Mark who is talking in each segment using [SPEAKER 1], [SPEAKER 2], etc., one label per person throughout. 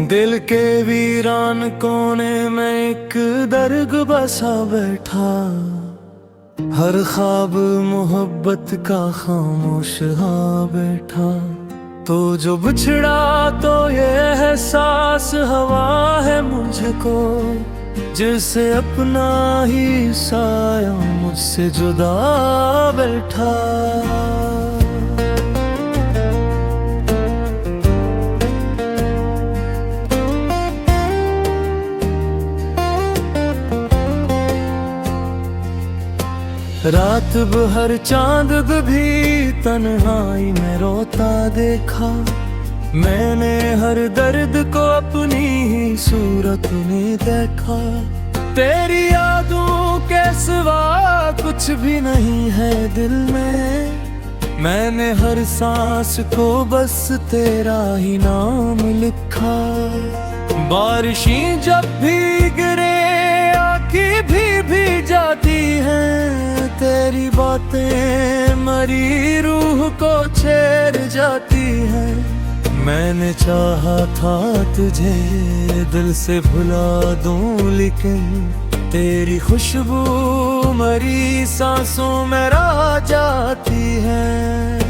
[SPEAKER 1] दिल के वीरान कोने में एक दर्द बसा बैठा, हर ख्वाब मोहब्बत का खामोश हाँ बैठा। तो जो बिछड़ा तो ये एहसास हवा है मुझको, जैसे अपना ही साया मुझसे जुदा बैठा। रात भर चांद भी तन्हाई में रोता देखा, मैंने हर दर्द को अपनी ही सूरत में देखा। तेरी यादों के सिवा कुछ भी नहीं है दिल में, मैंने हर सांस को बस तेरा ही नाम लिखा। बारिशें जब भी गिरे आँखें भी जाती हैं, तेरी बातें मरी रूह को छेड़ जाती हैं। मैंने चाहा था तुझे दिल से भुला दूं, लेकिन तेरी खुशबू मरी सांसों में रह जाती है।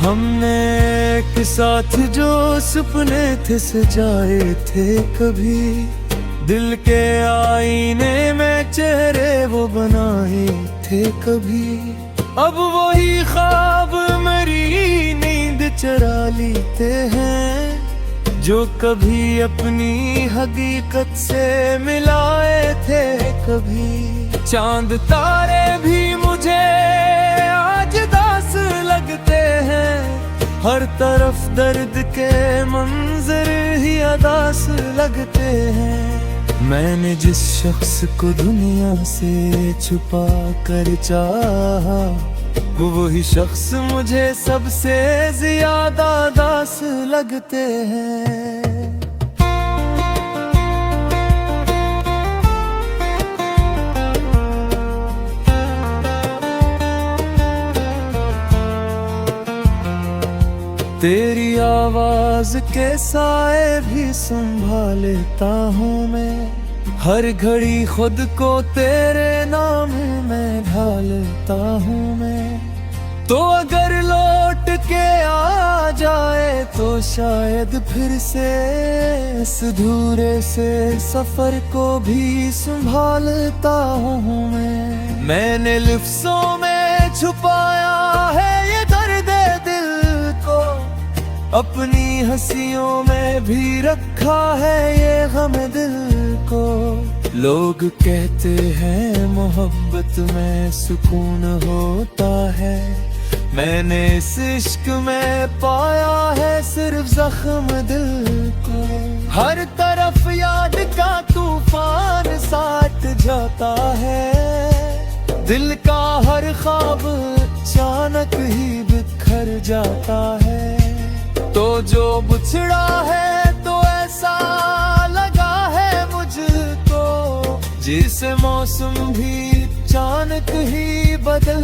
[SPEAKER 1] हमने एक साथ जो सपने थे सजाए थे कभी, दिल के आईने में चेहरे वो बनाए थे कभी। अब वही ख्वाब मेरी नींद चुरा लेते हैं, जो कभी अपनी हकीकत से मिलाए थे कभी। चांद तारे भी मुझे आज दास लगते हैं, हर तरफ दर्द के मंजर ही अदास लगते हैं। मैंने जिस शख्स को दुनिया से छुपा कर चाहा, वो वही शख्स मुझे सबसे ज्यादा दास लगते हैं। तेरी आवाज के साए भी संभालता हूँ मैं, हर घड़ी खुद को तेरे नाम में ढालता हूँ मैं। तो अगर लौट के आ जाए तो शायद फिर से इस धूरे से सफर को भी संभालता हूँ मैं। मैंने लफ्ज़ों में छुपाया है ये दर्द दिल को, अपनी हंसियों में भी रखा है ये गम दिल को। लोग कहते हैं मोहब्बत में सुकून होता है, मैंने इस इश्क में पाया है सिर्फ जख्म दिल को। हर तरफ याद का तूफान साथ जाता है, दिल का हर ख्वाब अचानक ही बिखर जाता है। तो जो बिछड़ा है तो ऐसा लगा है मुझको, जिसे मौसम भी अचानक ही बदल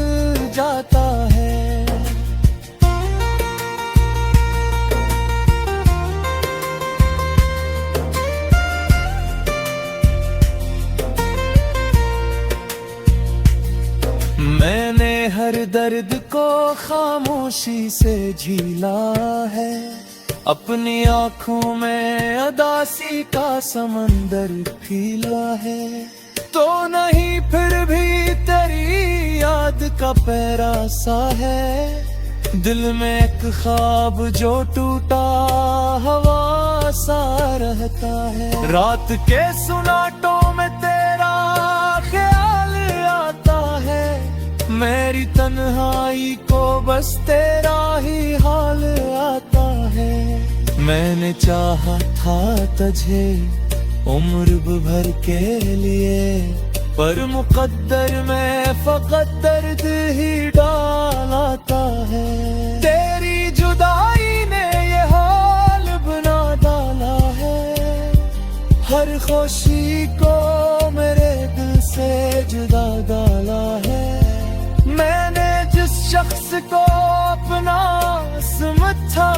[SPEAKER 1] जाता है। मैंने हर दर्द को खामोशी से झीला है, अपनी आँखों में अदासी का समंदर फीला है। तो नहीं फिर भी तेरी याद का पैरा सा है, दिल में एक ख्वाब जो टूटा हवा सा रहता है। रात के सुनाटों में तेरा ख्याल आता है, मेरी तन्हाई को बस तेरा ही हाल आता है। मैंने चाहा था तुझे उम्र भर के लिए, पर मुकद्दर में फकत दर्द ही डाल आता है। तेरी जुदाई ने ये हाल बना डाला है, हर खुशी को मेरे शख्स को अपना समझा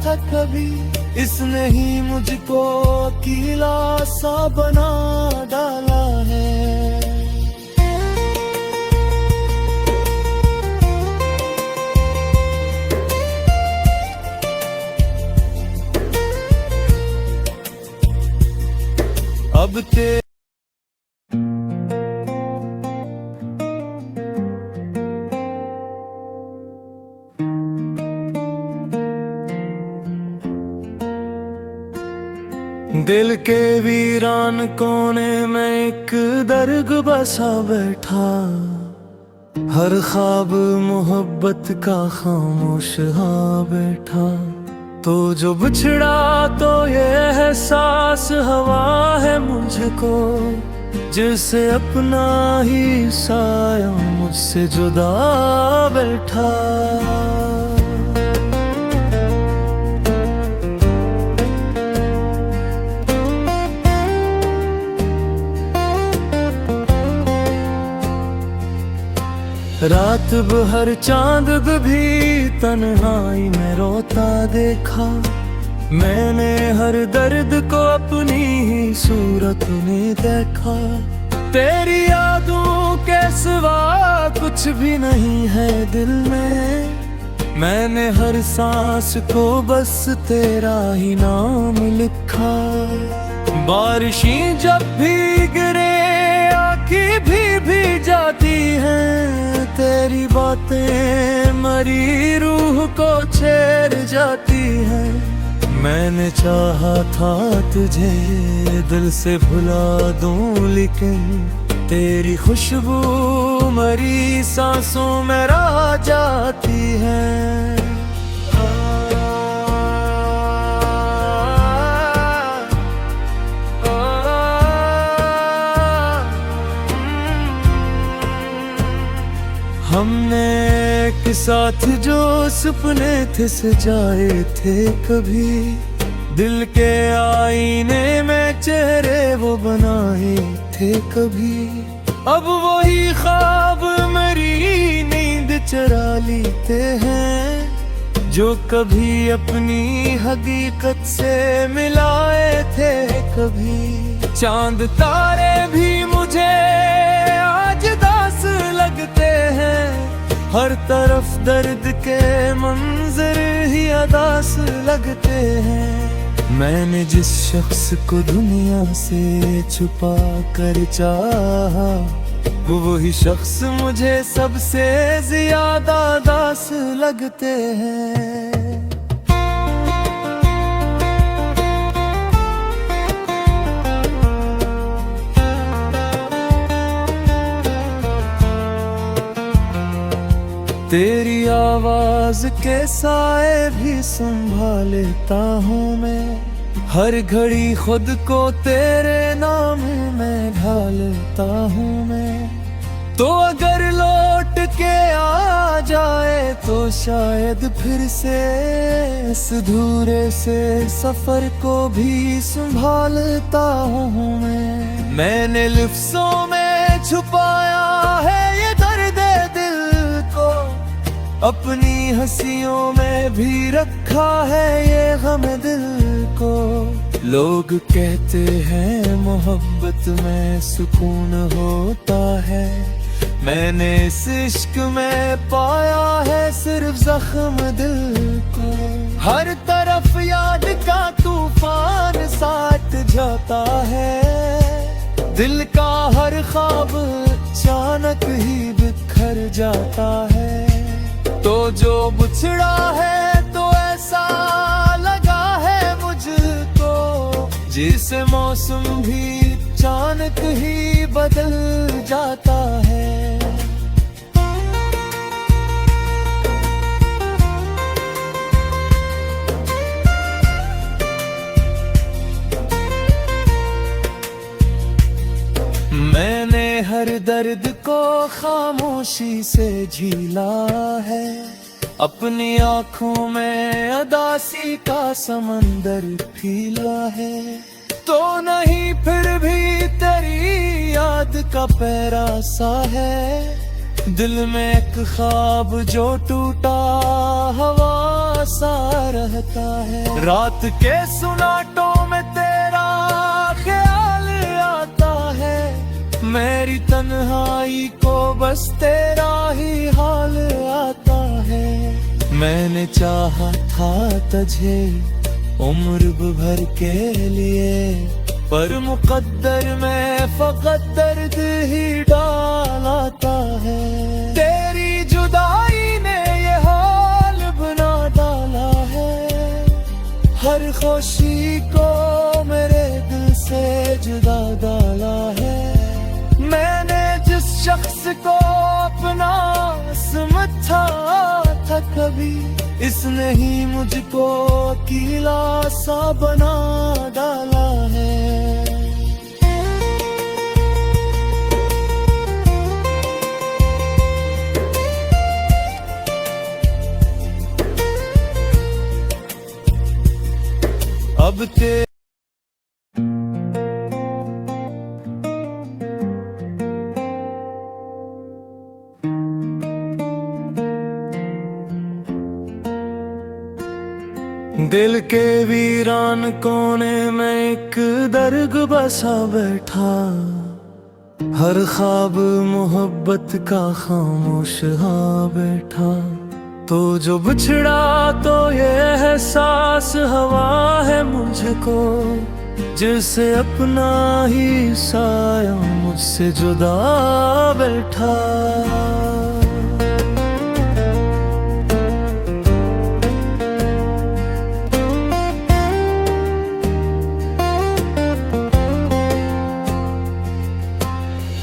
[SPEAKER 1] था कभी, इसने ही मुझको अकेला सा बना डाला है। अब ते दिल के वीरान कोने में एक दर्द बसा बैठा, हर ख्वाब मोहब्बत का खामोश हाँ बैठा। तो जो बिछड़ा तो ये एहसास हवा है मुझको, जिसे अपना ही साया मुझसे जुदा बैठा। रात भर चांद भी तन्हाई में रोता देखा, मैंने हर दर्द को अपनी ही सूरत में देखा। तेरी यादों के सिवा कुछ भी नहीं है दिल में, मैंने हर सांस को बस तेरा ही नाम लिखा। बारिशें जब भी गिरे आँखें भी जाती हैं, तेरी बातें मरी रूह को छेड़ जाती हैं। मैंने चाहा था तुझे दिल से भुला दूं, लेकिन तेरी खुशबू मरी सांसों में रह जाती है। हमने एक साथ जो सपने थे सजाए थे कभी, दिल के आईने में चेहरे वो बनाए थे कभी। अब वही ख्वाब मेरी नींद चुरा लेते हैं, जो कभी अपनी हकीकत से मिलाए थे कभी। चांद तारे भी मुझे आज दास लगते हैं, हर तरफ दर्द के मंजर ही अदास लगते हैं। मैंने जिस शख्स को दुनिया से छुपा कर चाहा, वो वही शख्स मुझे सबसे ज्यादा दास लगते हैं। तेरी आवाज के साए भी संभालता हूँ मैं, हर घड़ी खुद को तेरे नाम में ढालता हूँ मैं। तो अगर लौट के आ जाए तो शायद फिर से इस धूरे से सफर को भी संभालता हूँ मैं। मैंने लफ्ज़ों में छुपाया है ये दर्द दिल को, अपनी हंसियों में भी रखा है ये गम दिल को। लोग कहते हैं मोहब्बत में सुकून होता है, मैंने इस इश्क में पाया है सिर्फ जख्म दिल को। हर तरफ याद का तूफान साथ जाता है, दिल का हर ख्वाब अचानक ही बिखर जाता है। तो जो बिछड़ा है तो ऐसा लगा है मुझको, जिसे मौसम भी अचानक ही बदल जाता है। मैंने हर दर्द को खामोशी से झीला है, अपनी आँखों में अदासी का समंदर फीला है। तो नहीं फिर भी तेरी याद का पैरा सा है, दिल में एक ख्वाब जो टूटा हवा सा रहता है। रात के सुनाटों में तेरा ख्याल आता है, मेरी तन्हाई को बस तेरा ही हाल आता है। मैंने चाहा था तुझे उम्र भर के लिए, पर मुकद्दर में फकत दर्द ही डालता है। तेरी जुदाई ने ये हाल बना डाला है, हर खुशी को मेरे दिल से जुदा डाला है। मैंने जिस शख्स को अपना समझा था कभी, इसने ही मुझको अकेला सा बना डाला है। अब ते दिल के वीरान कोने में एक दर्द बसा बैठा, हर ख्वाब मोहब्बत का खामोश हाँ बैठा। तो जो बिछड़ा तो ये एहसास हवा है मुझको, जिसे अपना ही साया मुझसे जुदा बैठा।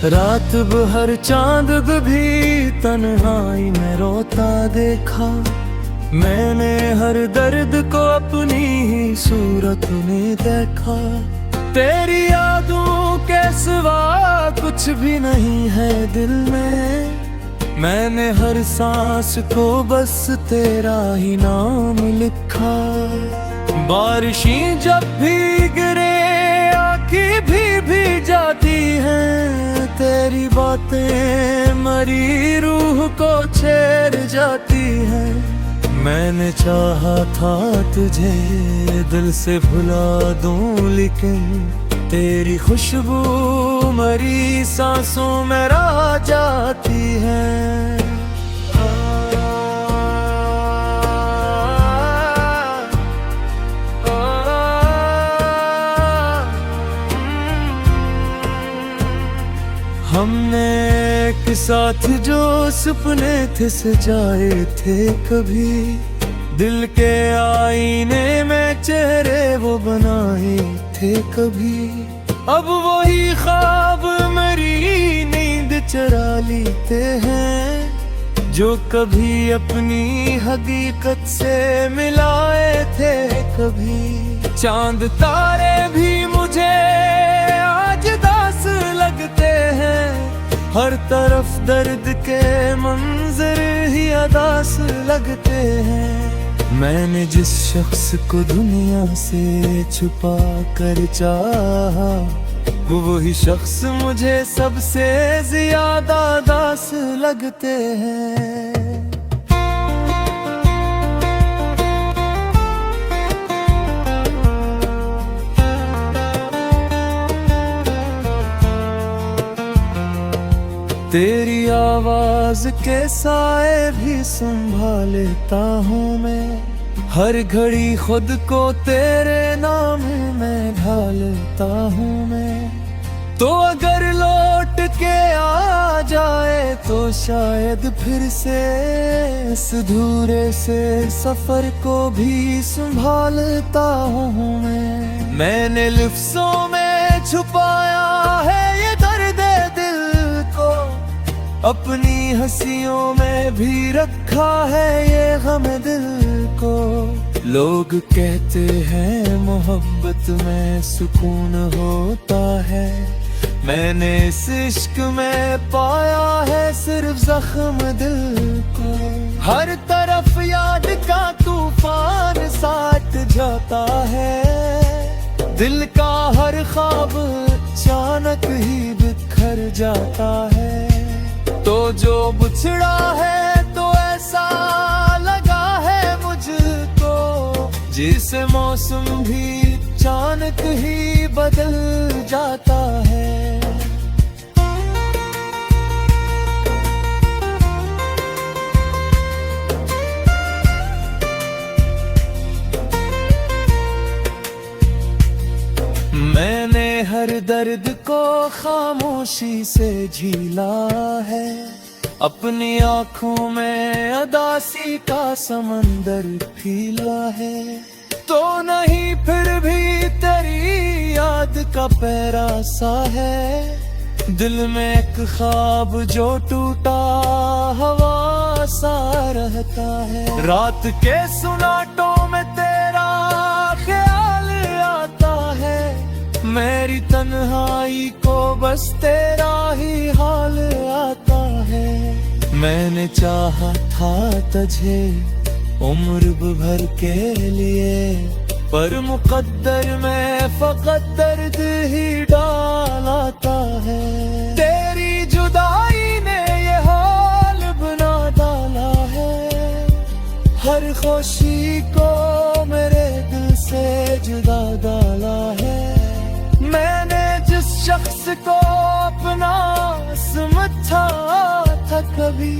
[SPEAKER 1] रात भर चांद भी तन्हाई में रोता देखा, मैंने हर दर्द को अपनी ही सूरत में देखा। तेरी यादों के सिवा कुछ भी नहीं है दिल में, मैंने हर सांस को बस तेरा ही नाम लिखा। बारिशें जब भी गिरे आँखें भी जाती हैं, तेरी बातें मरी रूह को छेड़ जाती हैं। मैंने चाहा था तुझे दिल से भुला दूं, लेकिन तेरी खुशबू मरी सांसों में रह जाती है। हमने एक साथ जो सपने थे सजाए थे कभी, दिल के आईने में चेहरे वो बनाए थे कभी। अब वही ख्वाब मेरी नींद चुरा लेते हैं, जो कभी अपनी हकीकत से मिलाए थे कभी। चांद तारे भी मुझे आज दास लगते हैं, हर तरफ दर्द के मंजर ही अदास लगते हैं। मैंने जिस शख्स को दुनिया से छुपा कर चाहा, वो वही शख्स मुझे सबसे ज्यादा दास लगते हैं। तेरी आवाज के साए भी संभालता हूँ मैं, हर घड़ी खुद को तेरे नाम में ढालता हूँ मैं। तो अगर लौट के आ जाए तो शायद फिर से इस धूरे से सफर को भी संभालता हूँ मैं। मैंने लफ्ज़ों में छुपाया है ये दर्द दिल को, अपनी हंसियों में भी रखा है ये गम दिल को। लोग कहते हैं मोहब्बत में सुकून होता है, मैंने इस इश्क में पाया है सिर्फ जख्म दिल को। हर तरफ याद का तूफान साथ जाता है, दिल का हर ख्वाब अचानक ही बिखर जाता है। तो जो बिछड़ा है तो ऐसा लगा है मुझको, जिसे मौसम भी अचानक ही बदल जाता है। मैंने हर दर्द को खामोशी से झीला है, अपनी आंखों में उदासी का समंदर फीला है। तो नहीं फिर भी तेरी याद का पैरा सा है, दिल में एक ख्वाब जो टूटा हवा सा रहता है। रात के सुनाटों में तेरा ख्याल आता है, मेरी तन्हाई को बस तेरा ही हाल आता है। मैंने चाहा था तुझे उम्र भर के लिए, पर मुकद्दर में फकत दर्द ही डालाता है। तेरी जुदाई ने ये हाल बना डाला है, हर खुशी को मेरे दिल से जुदा डाला है। मैंने जिस शख्स को अपना समझा था कभी,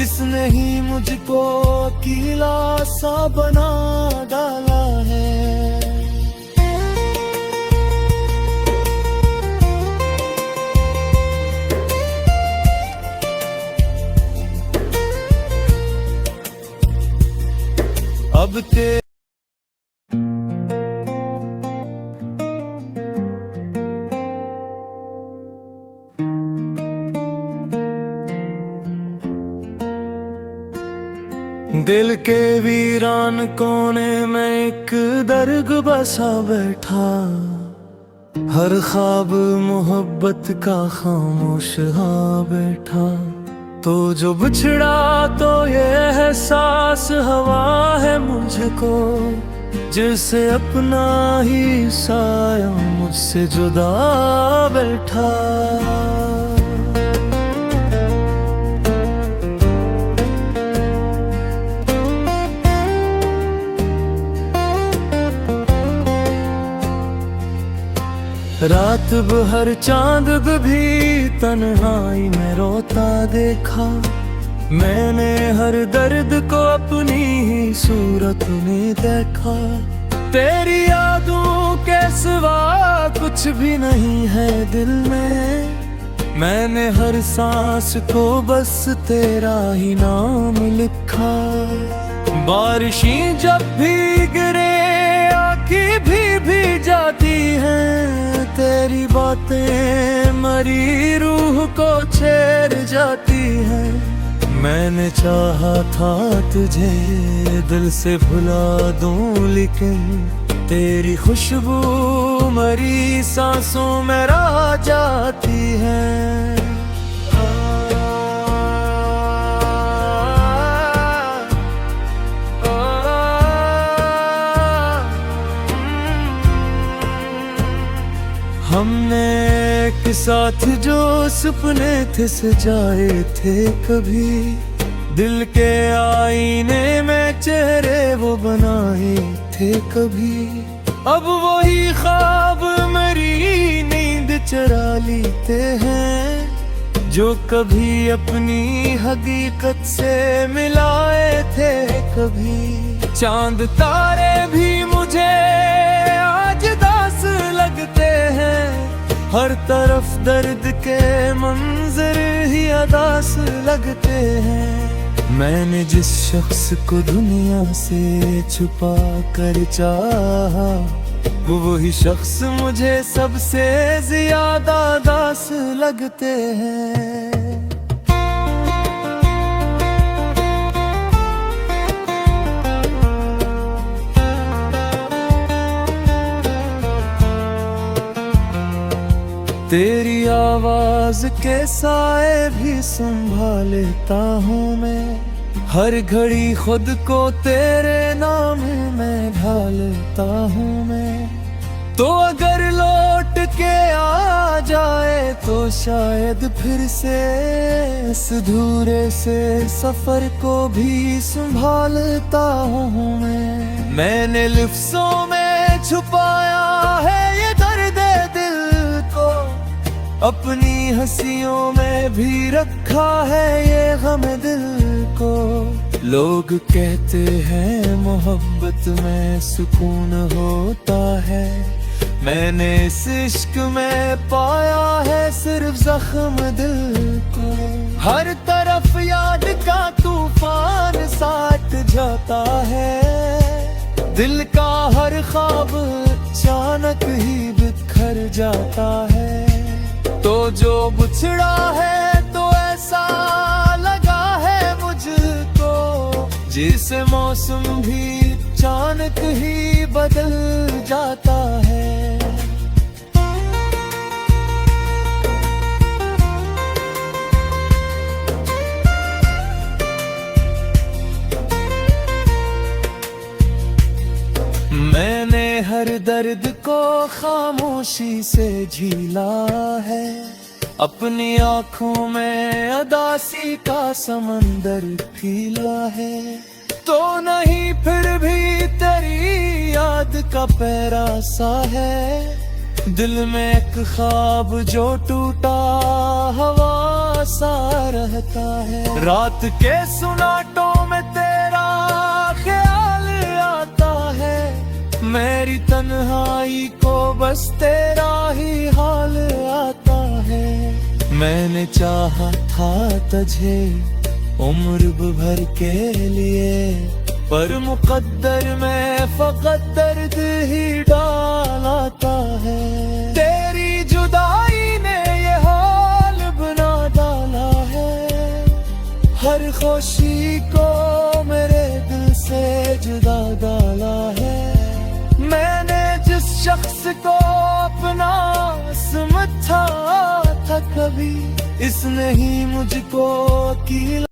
[SPEAKER 1] इसने ही मुझको अकेला सा बना डाला है। अब दिल के वीरान कोने में एक दर्द बसा बैठा, हर ख्वाब मोहब्बत का खामोश हाँ बैठा। तो जो बिछड़ा तो ये एहसास हवा है मुझको, जिसे अपना ही साया मुझसे जुदा बैठा। रात भर चांद भी तन्हाई में रोता देखा, मैंने हर दर्द को अपनी ही सूरत में देखा। तेरी यादों के सिवा कुछ भी नहीं है दिल में, मैंने हर सांस को बस तेरा ही नाम लिखा। बारिशें जब भी गिरे आँखें भी जाती हैं, तेरी बातें मरी रूह को छेड़ जाती हैं। मैंने चाहा था तुझे दिल से भुला दूं, लेकिन तेरी खुशबू मरी सांसों में रह जाती है। हमने एक साथ जो सपने थे सजाए थे कभी, दिल के आईने में चेहरे वो बनाए थे कभी। अब वही ख्वाब मेरी नींद चुरा लेते हैं, जो कभी अपनी हकीकत से मिलाए थे कभी। चांद तारे भी मुझे आज दास लगते हैं, हर तरफ दर्द के मंजर ही अदास लगते हैं। मैंने जिस शख्स को दुनिया से छुपा कर चाहा, वो वही शख्स मुझे सबसे ज्यादा दास लगते हैं। तेरी आवाज के साए भी संभालता हूँ मैं, हर घड़ी खुद को तेरे नाम में ढालता हूँ मैं। तो अगर लौट के आ जाए तो शायद फिर से इस अधूरे से सफर को भी संभालता हूँ मैंने लफ्ज़ों में छुपाया है ये दर्द दिल को, अपनी हंसियों में भी रखा है ये गम दिल को। लोग कहते हैं मोहब्बत में सुकून होता है, मैंने इस इश्क में पाया है सिर्फ जख्म दिल को। हर तरफ याद का तूफान साथ जाता है, दिल का हर ख्वाब अचानक ही बिखर जाता है। तो जो बिछड़ा है तो ऐसा लगा है मुझको, जिसे मौसम भी अचानक ही बदल जाता है। मैंने हर दर्द को खामोशी से झीला है, अपनी आँखों में अदासी का समंदर फीला है। तो नहीं फिर भी तेरी याद का पैरा सा है, दिल में एक ख्वाब जो टूटा हवा सा रहता है। रात के सुनाटों में तेरा ख्याल आता है, मेरी तन्हाई को बस तेरा ही हाल आता है। मैंने चाहा था तुझे उम्र भर के लिए, पर मुकद्दर में फकत दर्द ही डालता है। तेरी जुदाई ने ये हाल बना डाला है, हर खुशी को मेरे दिल से जुदा डाला है। मैंने जिस शख्स को अपना समझा था कभी, इसने ही मुझको अकेला